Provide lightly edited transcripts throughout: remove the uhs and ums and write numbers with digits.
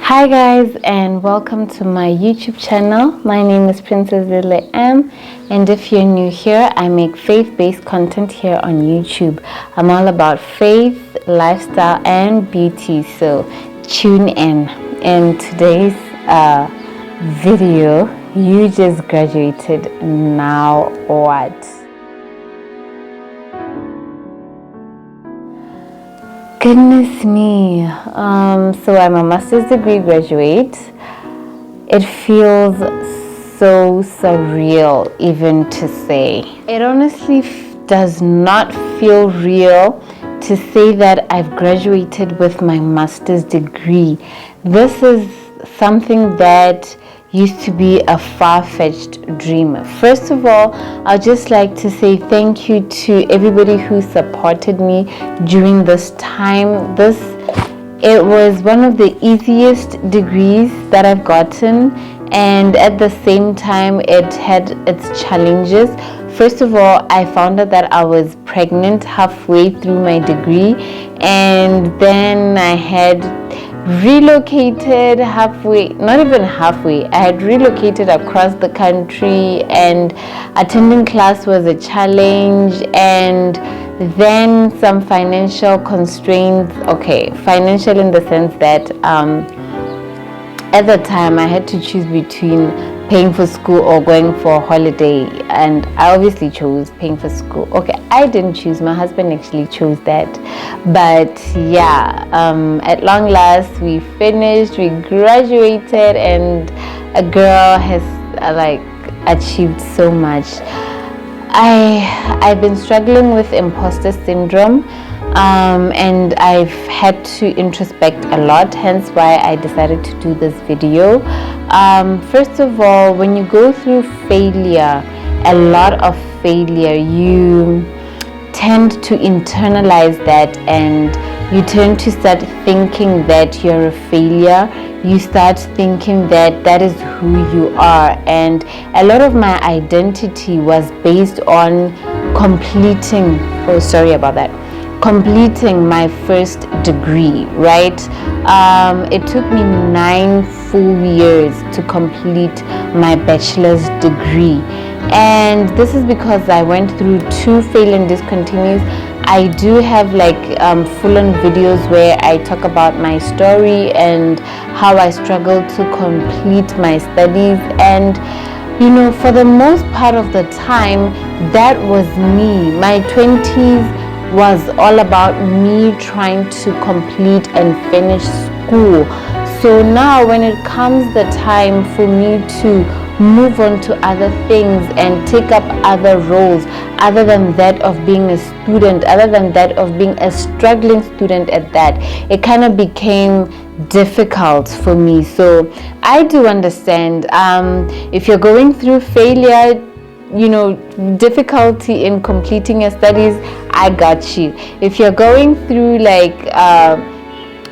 Hi guys, and welcome to my YouTube channel. My name is Princess Lily M, and if you're new here, I make faith-based content here on YouTube. I'm all about faith, lifestyle, and beauty, so tune in. In today's video, you just graduated, now what? Goodness me. So I'm a master's degree graduate. It feels so surreal even to say. It honestly does not feel real to say that I've graduated with my master's degree. This is something that used to be a far-fetched dream. First of all, I'd just like to say thank you to everybody who supported me during this time. It was one of the easiest degrees that I've gotten, and at the same time it had its challenges. First of all, I found out that I was pregnant halfway through my degree, and then I had relocated not even halfway, I had relocated across the country, and attending class was a challenge, and then some financial constraints. Okay, financial in the sense that at the time I had to choose between paying for school or going for a holiday, and I obviously chose paying for school. Okay, I didn't choose, my husband actually chose that. But yeah, at long last we finished, we graduated, and a girl has achieved so much. I've been struggling with imposter syndrome, and I've had to introspect a lot, hence why I decided to do this video. First of all, when you go through failure, a lot of failure, you tend to internalize that, and you tend to start thinking that you're a failure. You start thinking that that is who you are, and a lot of my identity was based on completing my first degree, right? It took me 9 full years to complete my bachelor's degree, and this is because I went through 2 fail and discontinues. I do have full-on videos where I talk about my story and how I struggled to complete my studies, and for the most part of the time, that was me. My 20s was all about me trying to complete and finish school. So now when it comes the time for me to move on to other things and take up other roles other than that of being a student, other than that of being a struggling student at that, it kind of became difficult for me. So I do understand, if you're going through failure, difficulty in completing your studies, I got you. If you're going through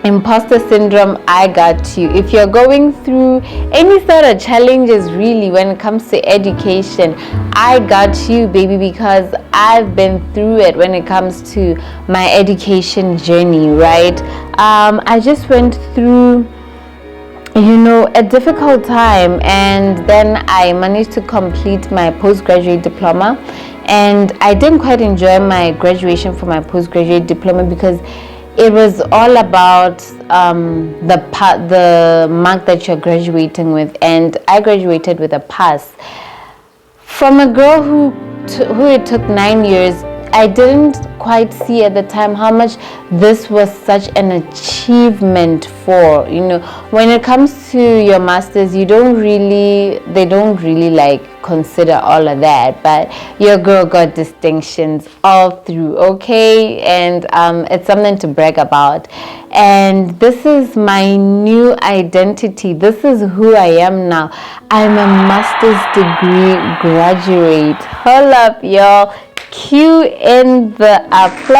imposter syndrome, I got you. If you're going through any sort of challenges really when it comes to education, I got you, baby, because I've been through it when it comes to my education journey, right? I just went through a difficult time, and then I managed to complete my postgraduate diploma, and I didn't quite enjoy my graduation for my postgraduate diploma because it was all about the mark that you're graduating with, and I graduated with a pass. From a girl who it took 9 years, I didn't quite see at the time how much this was such an achievement for. When it comes to your masters, they don't really consider all of that, but your girl got distinctions all through, okay? And it's something to brag about. And this is my new identity. This is who I am now. I'm a master's degree graduate. Hold up, y'all. Cue in the applause.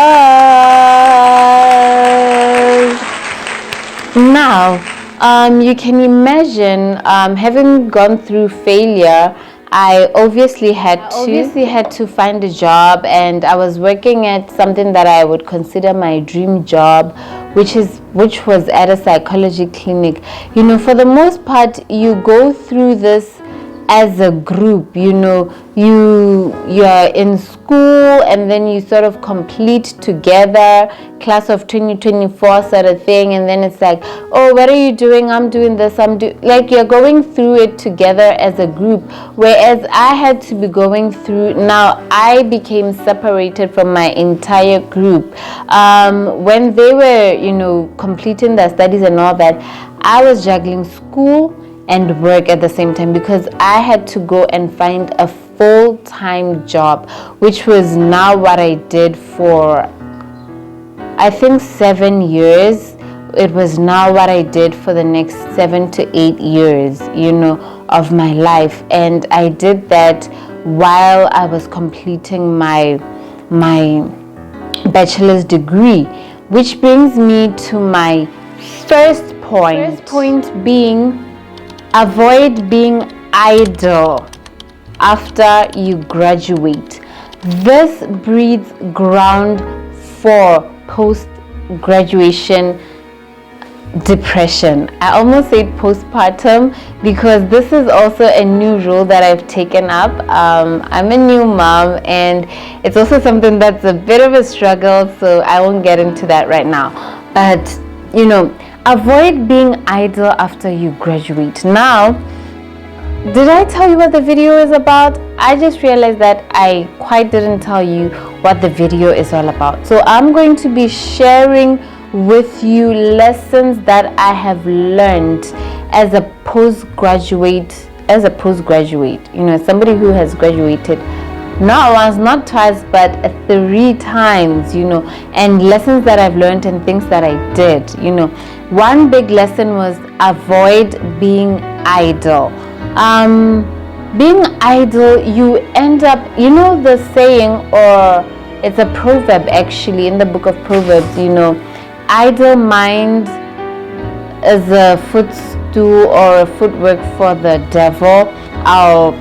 Now, you can imagine having gone through failure, I obviously had to find a job, and I was working at something that I would consider my dream job, which was at a psychology clinic. For the most part, you go through this as a group. You're in school, and then you sort of complete together, class of 2024 sort of thing, and then it's like, oh, what are you doing? I'm doing this. Like, you're going through it together as a group, whereas I had to be going through. Now I became separated from my entire group when they were completing their studies and all that. I was juggling school and work at the same time, because I had to go and find a full-time job, which was now what I did for, I think, 7 years. It was now what I did for the next 7 to 8 years, of my life. And I did that while I was completing my bachelor's degree, which brings me to my first point. First point being, avoid being idle after you graduate. This breeds ground for post-graduation depression. I almost said postpartum, because this is also a new role that I've taken up. I'm a new mom, and it's also something that's a bit of a struggle, so I won't get into that right now. But avoid being idle after you graduate. Now, did I tell you what the video is about? I just realized that I quite didn't tell you what the video is all about. So I'm going to be sharing with you lessons that I have learned as a postgraduate, somebody who has graduated not once, not twice, but 3 times, and lessons that I've learned and things that I did. One big lesson was avoid being idle. Being idle, you end up, the saying, or it's a proverb actually in the book of Proverbs, idle mind is a footstool or a footwork for the devil. I'll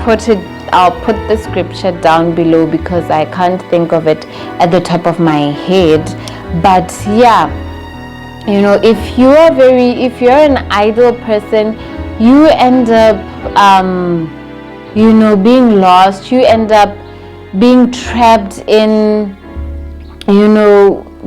put the scripture down below, because I can't think of it at the top of my head. But yeah, if you're an idle person, you end up being lost. You end up being trapped in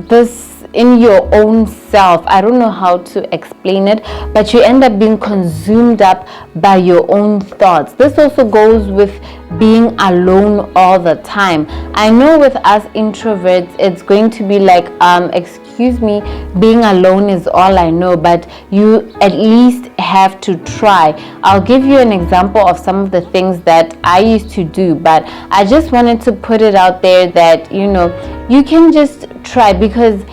this, in your own self. I don't know how to explain it, but you end up being consumed up by your own thoughts. This also goes with being alone all the time. I know with us introverts, it's going to be like, excuse me, being alone is all I know, but you at least have to try. I'll give you an example of some of the things that I used to do, but I just wanted to put it out there that, you can just try, because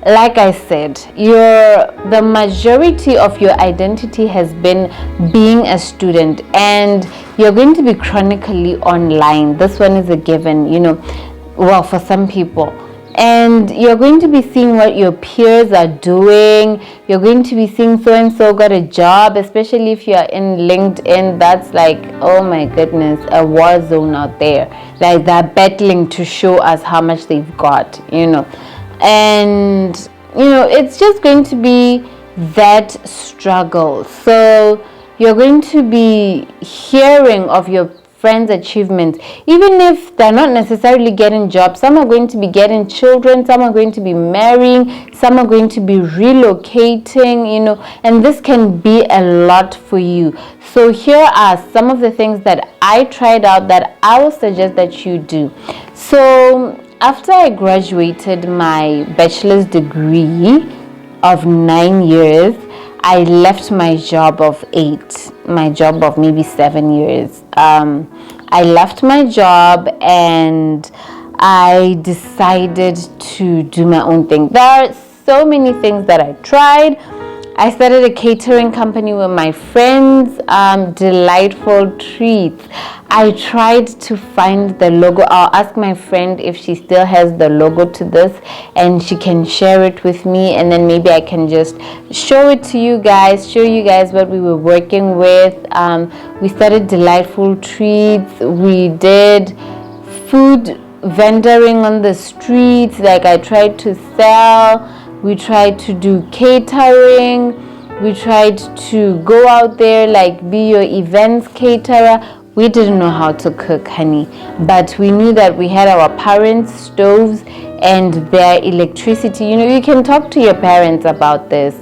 like I said, the majority of your identity has been being a student, and you're going to be chronically online. This one is a given, for some people. And you're going to be seeing what your peers are doing. You're going to be seeing so-and-so got a job, especially if you're in LinkedIn. That's like, oh my goodness, a war zone out there. Like, they're battling to show us how much they've got, and it's just going to be that struggle. So you're going to be hearing of your friends' achievements, even if they're not necessarily getting jobs. Some are going to be getting children, some are going to be marrying, some are going to be relocating, and this can be a lot for you. So here are some of the things that I tried out that I will suggest that you do. So after I graduated my bachelor's degree of 9 years, I left my job of 8, my job of maybe 7 years. I left my job and I decided to do my own thing. There are so many things that I tried. I started a catering company with my friends, delightful treats. I tried to find the logo. I'll ask my friend if she still has the logo to this and she can share it with me, and then maybe I can just show it to you guys, show you guys what we were working with. We started delightful treats. We did food vendoring on the streets. Like, I tried to sell. We tried to do catering. We tried to go out there, like, be your events caterer. We didn't know how to cook, honey, but we knew that we had our parents' stoves and their electricity. You know, you can talk to your parents about this.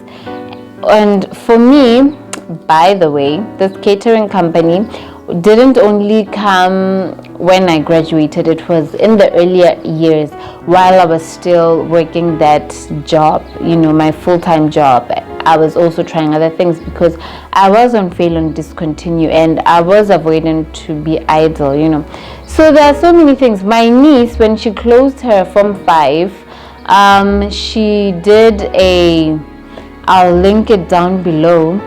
And for me, by the way, this catering company didn't only come when I graduated. It was in the earlier years while I was still working that job, you know, my full-time job. I was also trying other things because I was on fail and discontinue, and I was avoiding to be idle, you know. So there are so many things. My niece, when she closed her Form 5, she did I'll link it down below.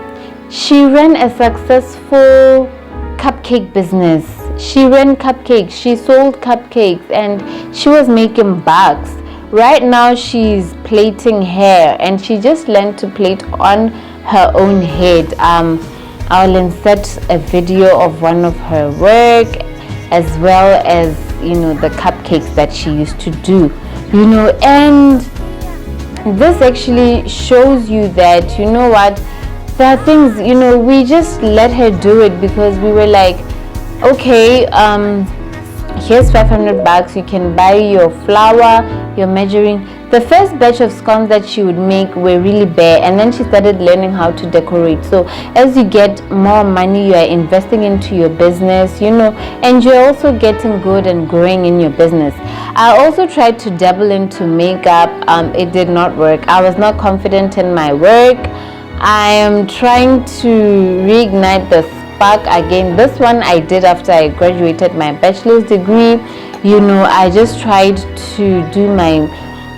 She ran a successful cupcake business. She ran cupcakes. She sold cupcakes and she was making bucks. Right now she's plaiting hair, and she just learned to plait on her own head. I'll insert a video of one of her work, as well as, you know, the cupcakes that she used to do, you know. And this actually shows you that, you know what, there are things, you know, we just let her do it because we were like, okay, here's 500 bucks, you can buy your flour, your measuring. The first batch of scones that she would make were really bare, and then she started learning how to decorate. So as you get more money, you are investing into your business, you know, and you're also getting good and growing in your business. I also tried to dabble into makeup. It did not work. I was not confident in my work. I am trying to reignite the spark again. This one I did after I graduated my bachelor's degree. You know, I just tried to do my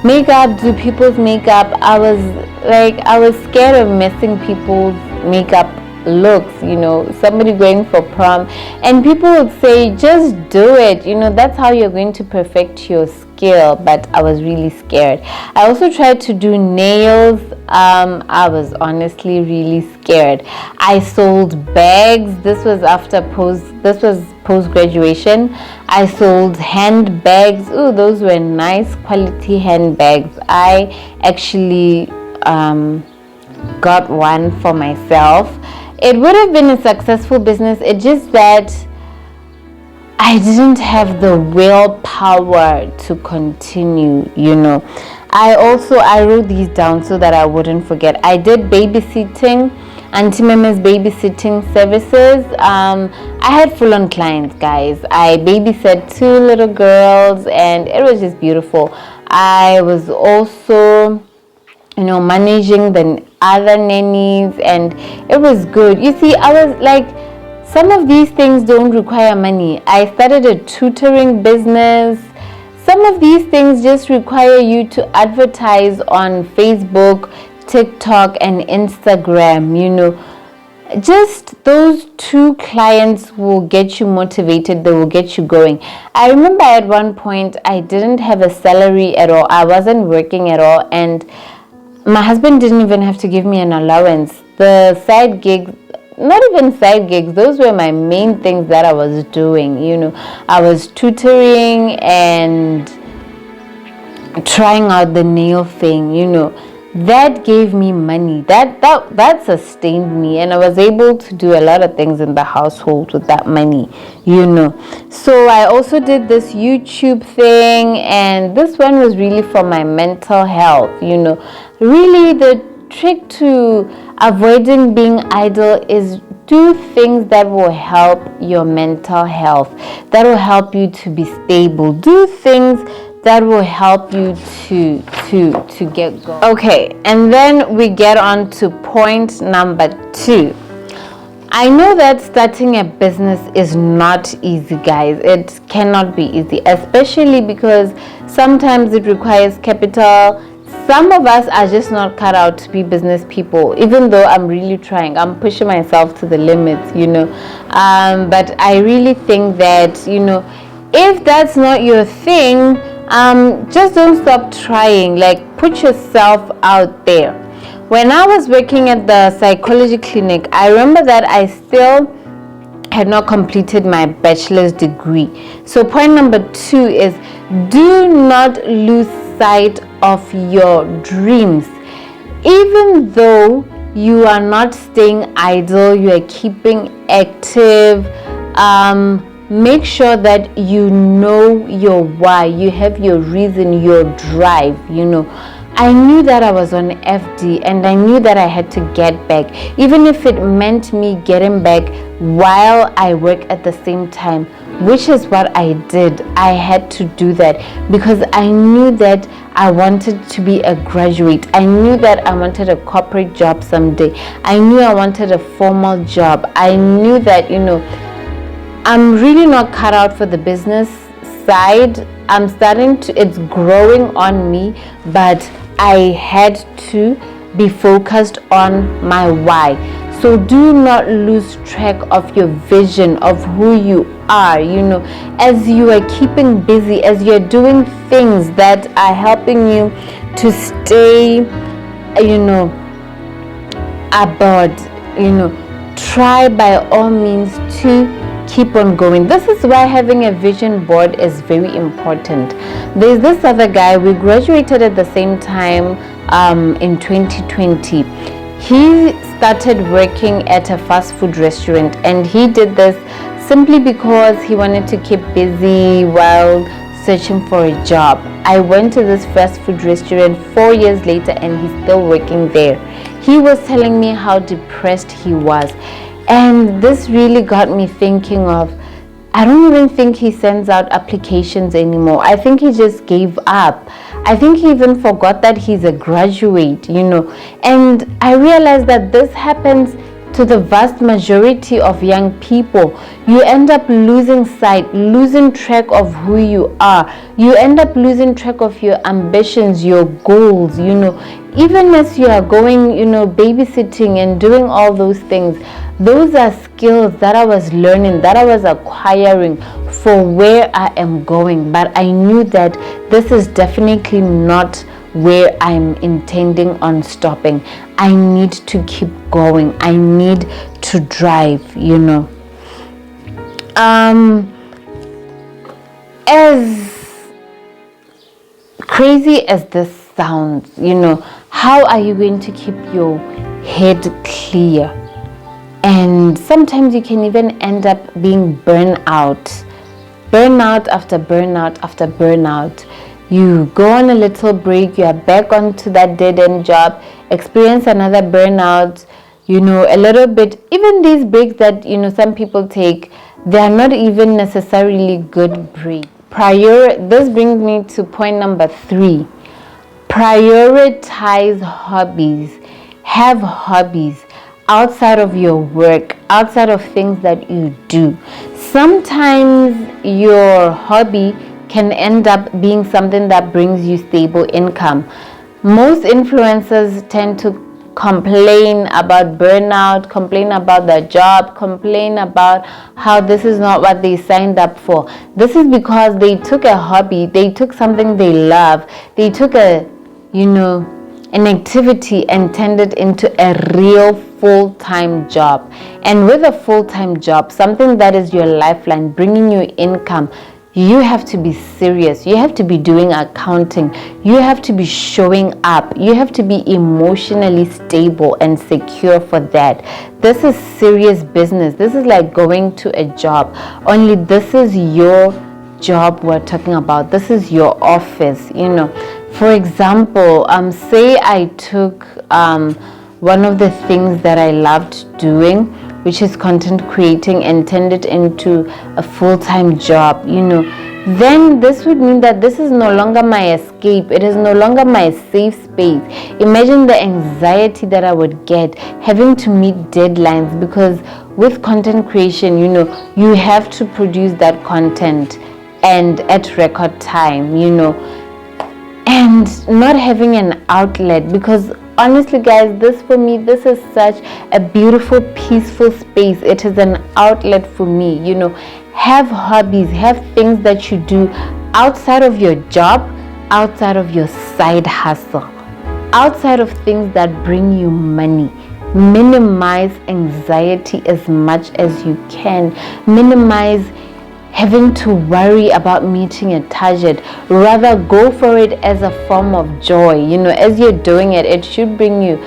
makeup, do people's makeup. I was scared of messing people's makeup looks, you know, somebody going for prom, and people would say, just do it, you know, that's how you're going to perfect your skill. But I was really scared. I also tried to do nails. I was honestly really scared. I sold bags. This was post graduation. I sold handbags. Oh, those were nice quality handbags. I actually got one for myself. It would have been a successful business. It's just that I didn't have the willpower to continue, you know. I wrote these down so that I wouldn't forget. I did babysitting, Auntie Meme's babysitting services. I had full-on clients, guys. I babysat 2 little girls, and it was just beautiful. I was also, you know, managing the other nannies, and it was good. You see, I was like, some of these things don't require money. I started a tutoring business. Some of these things just require you to advertise on Facebook, TikTok, and Instagram, you know. Just those 2 clients will get you motivated. They will get you going. I remember at one point I didn't have a salary at all. I wasn't working at all, and my husband didn't even have to give me an allowance. The side gigs, not even side gigs, those were my main things that I was doing, you know. I was tutoring and trying out the nail thing, you know. That gave me money. That sustained me, and I was able to do a lot of things in the household with that money, you know. So I also did this YouTube thing, and this one was really for my mental health, you know. Really, the trick to avoiding being idle is do things that will help your mental health, that will help you to be stable. Do things that will help you to get going. Okay, and then we get on to point number 2. I know that starting a business is not easy, guys. It cannot be easy, especially because sometimes it requires capital, some of us are just not cut out to be business people, even though I'm really trying. I'm pushing myself to the limits, but I really think that, if that's not your thing, just don't stop trying. Like, put yourself out there. When I was working at the psychology clinic, I remember that I still had not completed my bachelor's degree. So point number 2 is, do not lose sight of your dreams. Even though you are not staying idle, you are keeping active, make sure that you know your why, you have your reason, your drive. I knew that I was on FD, and I knew that I had to get back, even if it meant me getting back while I work at the same time, which is what I did. I had to do that because I knew that I wanted to be a graduate. I knew that I wanted a corporate job someday. I knew I wanted a formal job. I knew that, I'm really not cut out for the business side. It's growing on me, but I had to be focused on my why. So do not lose track of your vision, of who you are, as you are keeping busy, as you're doing things that are helping you to stay, aboard, try by all means to keep on going. This is why having a vision board is very important. There's this other guy, we graduated at the same time in 2020. He started working at a fast food restaurant, and he did this simply because he wanted to keep busy while searching for a job. I went to this fast food restaurant 4 years later, and he's still working there. He was telling me how depressed he was, and this really got me thinking of, I don't even think he sends out applications anymore. I think he just gave up. I think he even forgot that he's a graduate, And I realized that this happens to the vast majority of young people. You end up losing sight, losing track of who you are. You end up losing track of your ambitions, your goals, Even as you are going, babysitting and doing all those things, those are skills that I was learning, that I was acquiring for where I am going. But I knew that this is definitely not where I'm intending on stopping. I need to keep going. I need to drive, As crazy as this sounds, how are you going to keep your head clear? And sometimes you can even end up being burnout after burnout after burnout. You go on a little break, you are back onto that dead-end job, experience another burnout, a little bit. Even these breaks that, some people take, they are not even necessarily good breaks. This brings me to point number 3. Prioritize hobbies. Have hobbies outside of your work, outside of things that you do. Sometimes your hobby can end up being something that brings you stable income. Most influencers tend to complain about burnout, complain about their job, complain about how this is not what they signed up for. This is because they took a hobby, they took something they love, they took an activity and turned it into a real full-time job. And with a full-time job, something that is your lifeline, bringing you income, you have to be serious. You have to be doing accounting. You have to be showing up. You have to be emotionally stable and secure for that. This is serious business. This is like going to a job. Only this is your job we're talking about. This is your office, For example, say I took one of the things that I loved doing, which is content creating, and turned it into a full-time job, then this would mean that this is no longer my escape. It is no longer my safe space. Imagine the anxiety that I would get having to meet deadlines, because with content creation, you have to produce that content and at record time, And and not having an outlet. Because honestly guys, this for me, this is such a beautiful, peaceful space. It is an outlet for me. Have hobbies, have things that you do outside of your job, outside of your side hustle, outside of things that bring you money. Minimize anxiety as much as you can. Minimize having to worry about meeting a target. Rather go for it as a form of joy. As you're doing it, it should be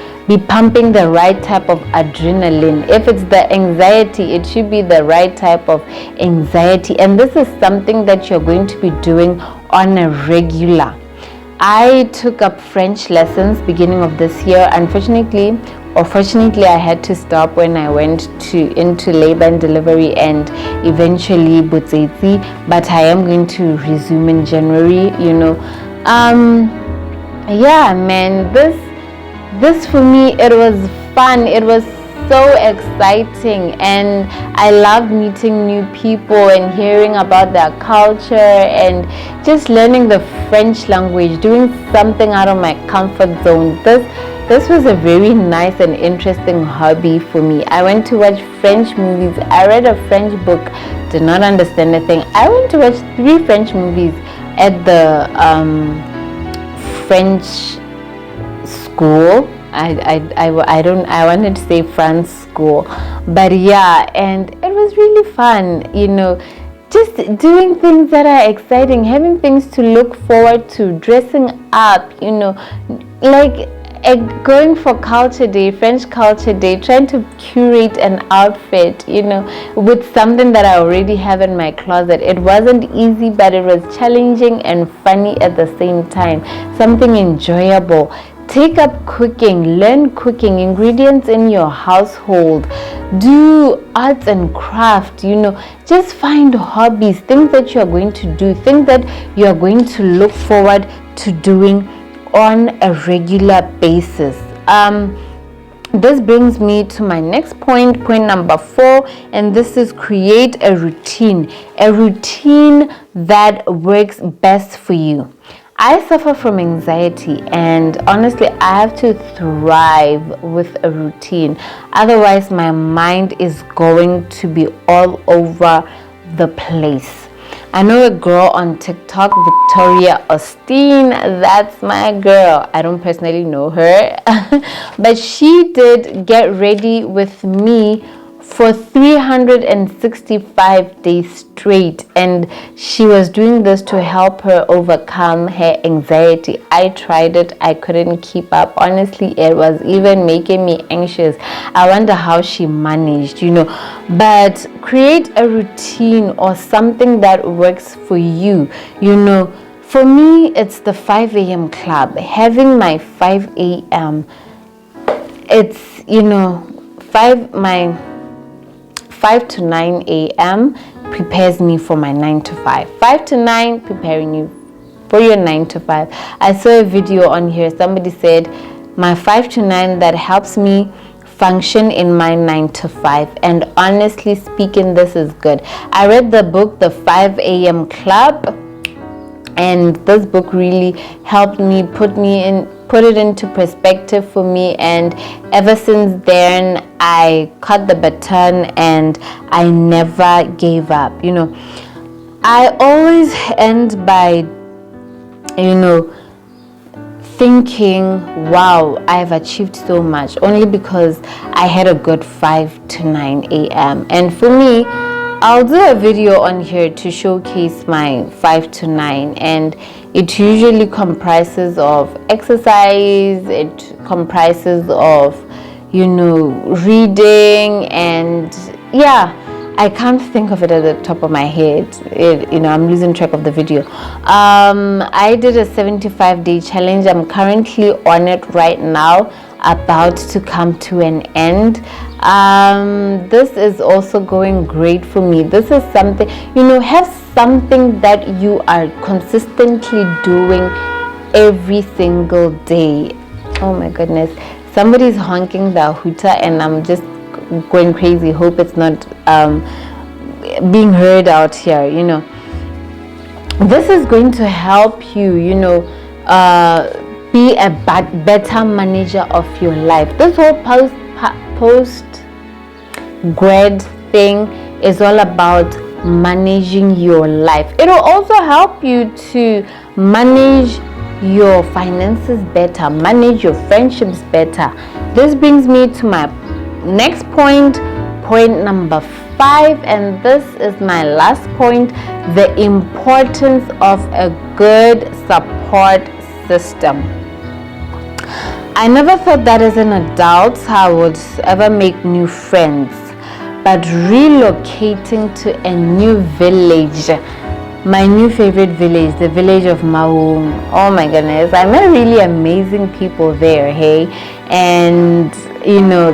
pumping the right type of adrenaline. If it's the anxiety, it should be the right type of anxiety. And this is something that you're going to be doing on a regular. I took up French lessons beginning of this year. Unfortunately or fortunately, I had to stop when I went into labor and delivery and eventually Butsetsi, but I am going to resume in January. Yeah man, this for me, it was fun. It was so exciting, and I love meeting new people and hearing about their culture and just learning the French language, doing something out of my comfort zone. This was a very nice and interesting hobby for me. I went to watch French movies. I read a French book, did not understand a thing. I went to watch 3 French movies at the French school. I wanted to say France school, but yeah, and it was really fun, just doing things that are exciting, having things to look forward to, dressing up, like going for culture day, French culture day, trying to curate an outfit, with something that I already have in my closet. It wasn't easy, but it was challenging and funny at the same time, something enjoyable. Take up cooking, learn cooking, ingredients in your household, do arts and craft, just find hobbies, things that you're going to do, things that you're going to look forward to doing on a regular basis. This brings me to my next point number 4, and this is create a routine that works best for you. I suffer from anxiety, and honestly, I have to thrive with a routine. Otherwise, my mind is going to be all over the place. I know a girl on TikTok, Victoria Austin. That's my girl. I don't personally know her, but she did get ready with me for 365 days straight, and she was doing this to help her overcome her anxiety. I tried it, I couldn't keep up. Honestly, it was even making me anxious. I wonder how she managed, but create a routine or something that works for you. For me, it's the 5 a.m. club. Having my 5 a.m. it's 5 to 9 a.m. prepares me for my 9 to 5. 5 to 9 preparing you for your 9 to 5. I saw a video on here. Somebody said my 5 to 9 that helps me function in my 9 to 5. And honestly speaking, this is good. I read the book, The 5 a.m. Club, and this book really helped me put it into perspective for me, and ever since then I caught the baton and I never gave up. I always end by thinking, wow, I've achieved so much, only because I had a good 5 to 9 a.m. And for me, I'll do a video on here to showcase my 5 to 9, and it usually comprises of exercise, it comprises of, reading, and yeah, I can't think of it at the top of my head. I'm losing track of the video. I did a 75-day challenge. I'm currently on it right now, about to come to an end. This is also going great for me. This is something, have something that you are consistently doing every single day. Oh my goodness, somebody's honking the hooter and I'm just going crazy. Hope it's not being heard out here. This is going to help you, be a better manager of your life. This whole post grad thing is all about managing your life. It will also help you to manage your finances better, manage your friendships better. This brings me to my next point number 5, and this is my last point: the importance of a good support system. I never thought that as an adult I would ever make new friends, but relocating to a new village, my new favorite village, the village of Maung. Oh my goodness, I met really amazing people there, hey? And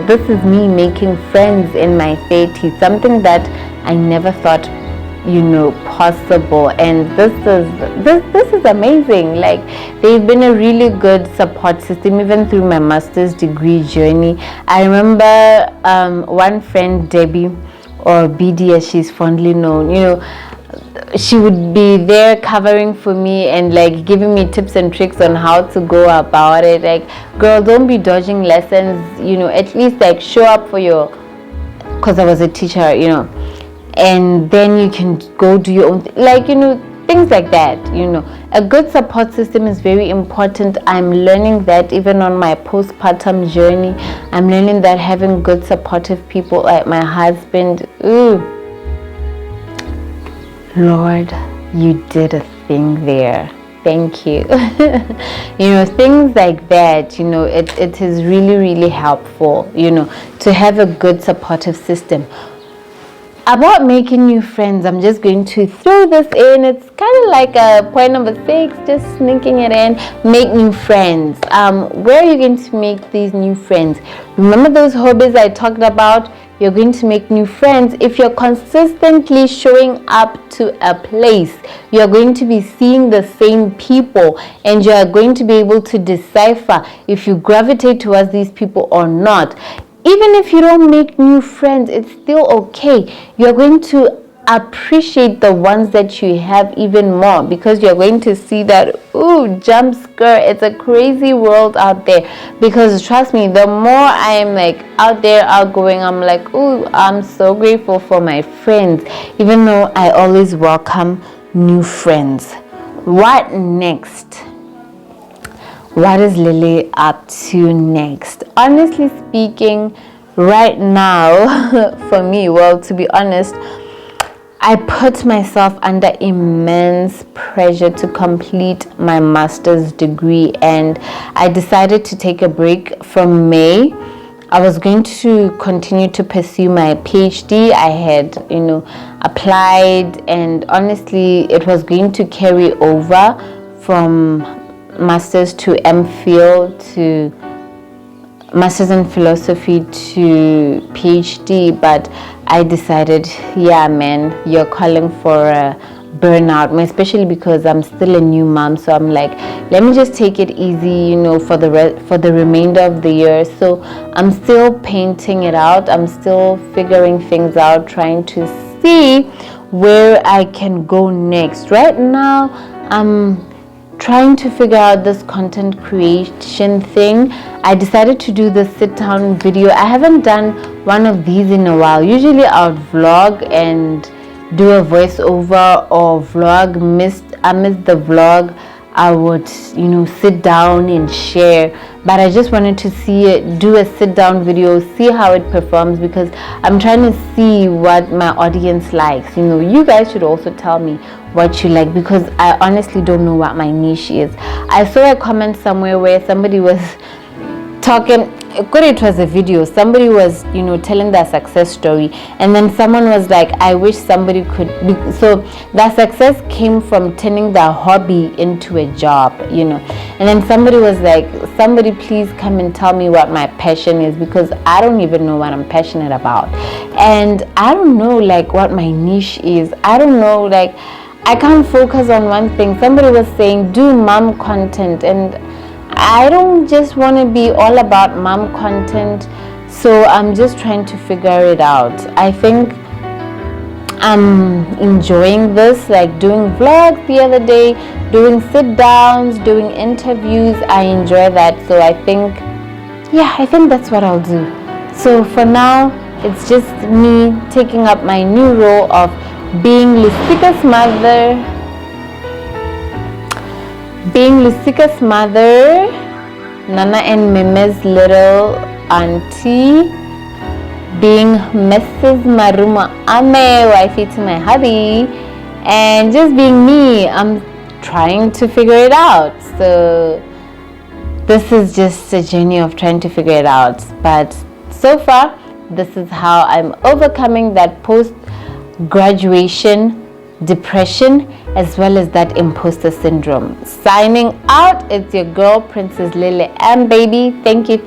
this is me making friends in my 30s, something that I never thought possible. And this is amazing. Like, they've been a really good support system even through my master's degree journey. I remember one friend, Debbie, or BD as she's fondly known, she would be there covering for me and like giving me tips and tricks on how to go about it. Like, girl, don't be dodging lessons, at least like show up for your, because I was a teacher, and then you can go do your own things like that. A good support system is very important. I'm learning that even on my postpartum journey. I'm learning that having good supportive people like my husband, Lord, you did a thing there. Thank you. Things like that, it is really, really helpful, to have a good supportive system. About making new friends, I'm just going to throw this in. It's kind of like a point number 6, just sneaking it in. Make new friends. Where are you going to make these new friends? Remember those hobbies I talked about? You're going to make new friends if you're consistently showing up to a place. You're going to be seeing the same people, and you're going to be able to decipher if you gravitate towards these people or not. Even if you don't make new friends, it's still okay. You're going to appreciate the ones that you have even more, because you're going to see that, jump scare, it's a crazy world out there. Because trust me, the more I'm like out there, outgoing, I'm like, I'm so grateful for my friends, even though I always welcome new friends. What next? What is Lily up to next? Honestly speaking, right now, for me, well, to be honest, I put myself under immense pressure to complete my master's degree, and I decided to take a break from May. I was going to continue to pursue my PhD. I had, applied, and honestly, it was going to carry over from master's to MPhil to master's in philosophy to PhD, but I decided, yeah, man, you're calling for a burnout, especially because I'm still a new mom. So I'm like, let me just take it easy, for the remainder of the year. So I'm still painting it out. I'm still figuring things out, trying to see where I can go next. Right now, I'm trying to figure out this content creation thing. I decided to do the sit down video. I haven't done one of these in a while. Usually I would vlog and do a voiceover, or vlog amidst the vlog I would sit down and share. But I just wanted to do a sit down video, see how it performs, because I'm trying to see what my audience likes. You guys should also tell me what you like, because I honestly don't know what my niche is. I saw a comment somewhere where somebody was talking, it was a video, somebody was telling their success story, and then someone was like, I wish somebody could so that success came from turning their hobby into a job, and then somebody was like, somebody please come and tell me what my passion is, because I don't even know what I'm passionate about, and I don't know what my niche is. I don't know, I can't focus on one thing. Somebody was saying do mom content, and I don't just want to be all about mom content, so I'm just trying to figure it out. I think I'm enjoying this, doing vlogs the other day, doing sit downs, doing interviews. I enjoy that. So I think that's what I'll do. So for now, it's just me taking up my new role of being Lusika's mother, Nana and Meme's little auntie, being Mrs. Maruma Ame, wifey to my hubby, and just being me. I'm trying to figure it out. So this is just a journey of trying to figure it out. But so far, this is how I'm overcoming that post-graduation depression as well as that imposter syndrome. Signing out, it's your girl, Princess Lily and baby. Thank you.